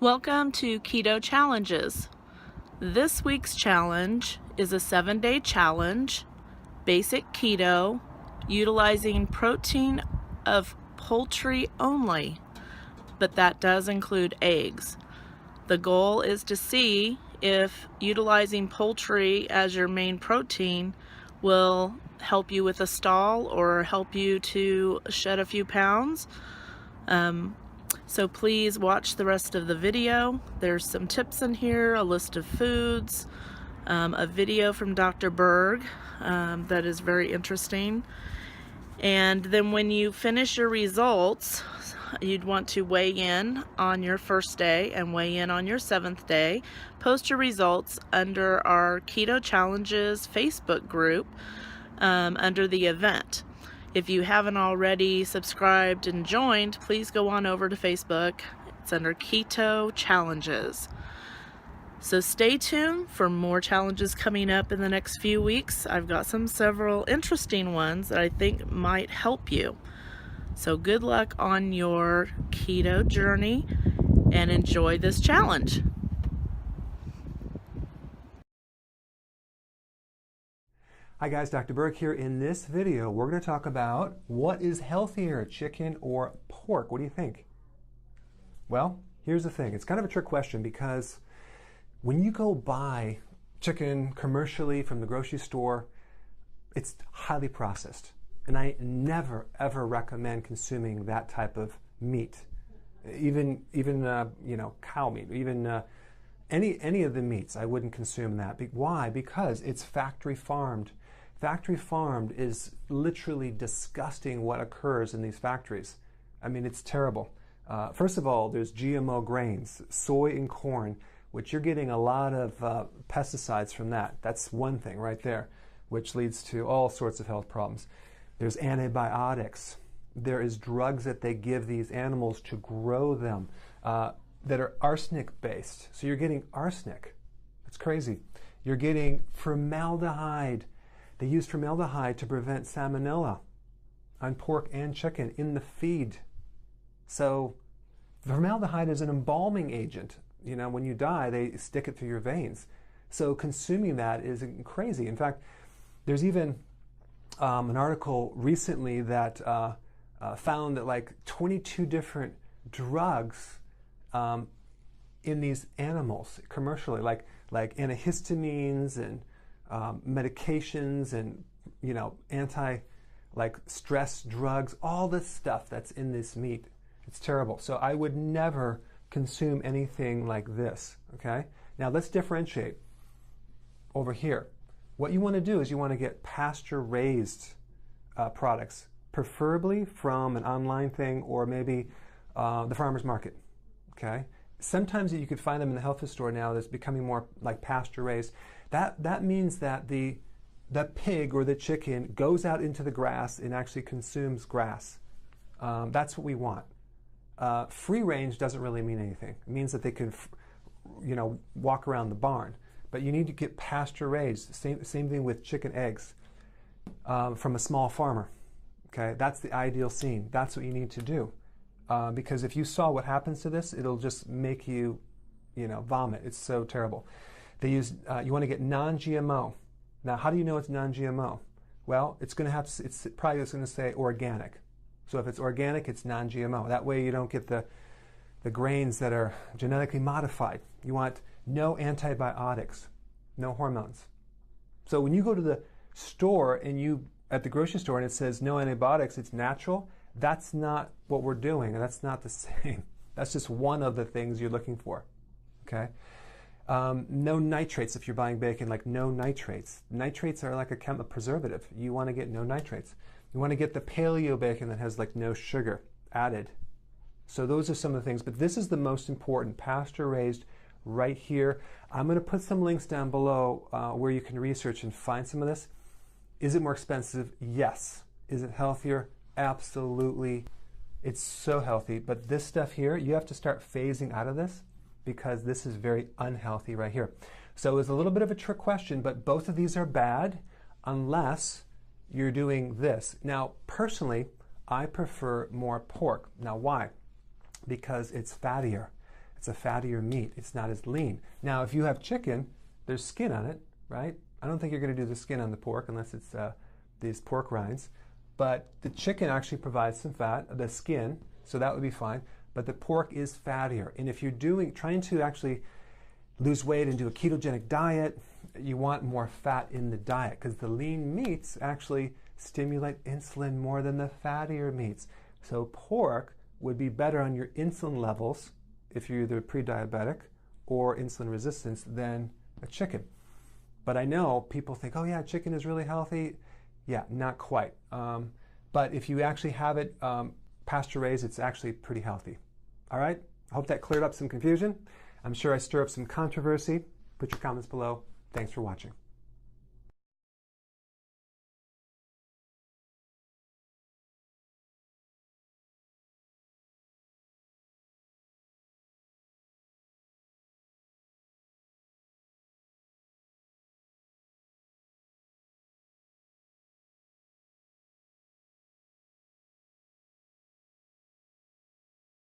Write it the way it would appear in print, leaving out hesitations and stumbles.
Welcome to Keto Challenges. This week's challenge is a 7-day challenge, basic keto, utilizing protein of poultry only, but that does include eggs. The goal is to see if utilizing poultry as your main protein will help you with a stall or help you to shed a few pounds. So please watch the rest of the video. There's some tips in here, a list of foods, a video from Dr. Berg that is very interesting. And then when you finish your results, you'd want to weigh in on your first day and weigh in on your 7th day. Post your results under our Keto Challenges Facebook group under the event. If you haven't already subscribed and joined, please go on over to Facebook. It's under Keto Challenges. So stay tuned for more challenges coming up in the next few weeks. I've got several interesting ones that I think might help you. So good luck on your keto journey and enjoy this challenge. Hi guys, Dr. Berg here. In this video, we're going to talk about what is healthier, chicken or pork. What do you think? Well, here's the thing. It's kind of a trick question because when you go buy chicken commercially from the grocery store, it's highly processed. And I never, ever recommend consuming that type of meat. Even cow meat, even any of the meats, I wouldn't consume that. Why? Because it's factory farmed. Factory farmed is literally disgusting what occurs in these factories. I mean, it's terrible. First of all, there's GMO grains, soy and corn, which you're getting a lot of pesticides from that. That's one thing right there, which leads to all sorts of health problems. There's antibiotics. There is drugs that they give these animals to grow them that are arsenic-based. So you're getting arsenic. It's crazy. You're getting formaldehyde. They use formaldehyde to prevent salmonella on pork and chicken in the feed. So formaldehyde is an embalming agent. You know, when you die, they stick it through your veins. So consuming that is crazy. In fact, there's even an article recently that found that like 22 different drugs in these animals commercially, like antihistamines and medications and stress drugs, all this stuff that's in this meat. It's terrible. So I would never consume anything like this. Okay. Now let's differentiate over here. What you want to do is you want to get pasture-raised products, preferably from an online thing or maybe the farmer's market. Okay. Sometimes you could find them in the health food store now that's becoming more like pasture-raised. That means that the pig or the chicken goes out into the grass and actually consumes grass. That's what we want. Free range doesn't really mean anything. It means that they can, walk around the barn. But you need to get pasture raised. Same thing with chicken eggs from a small farmer. Okay, that's the ideal scene. That's what you need to do. Because if you saw what happens to this, it'll just make you, vomit. It's so terrible. They use. You want to get non-GMO. Now, how do you know it's non-GMO? Well, it's probably just going to say organic. So if it's organic, it's non-GMO. That way you don't get the grains that are genetically modified. You want no antibiotics, no hormones. So when you go to the store at the grocery store and it says no antibiotics, it's natural, that's not what we're doing, and that's not the same. That's just one of the things you're looking for. Okay? No nitrates if you're buying bacon, like no nitrates. Nitrates are like a preservative. You want to get no nitrates. You want to get the paleo bacon that has like no sugar added. So those are some of the things, but this is the most important, pasture-raised right here. I'm going to put some links down below where you can research and find some of this. Is it more expensive? Yes. Is it healthier? Absolutely. It's so healthy, but this stuff here, you have to start phasing out of this because this is very unhealthy right here. So it's a little bit of a trick question, but both of these are bad unless you're doing this. Now, personally, I prefer more pork. Now, why? Because it's fattier. It's a fattier meat. It's not as lean. Now, if you have chicken, there's skin on it, right? I don't think you're going to do the skin on the pork unless it's these pork rinds. But the chicken actually provides some fat, the skin, so that would be fine. But the pork is fattier. And if you're trying to actually lose weight and do a ketogenic diet, you want more fat in the diet because the lean meats actually stimulate insulin more than the fattier meats. So pork would be better on your insulin levels if you're either pre-diabetic or insulin resistance than a chicken. But I know people think, oh yeah, chicken is really healthy. Yeah, not quite. But if you actually have it pasture raised, it's actually pretty healthy. All right? I hope that cleared up some confusion. I'm sure I stir up some controversy. Put your comments below. Thanks for watching.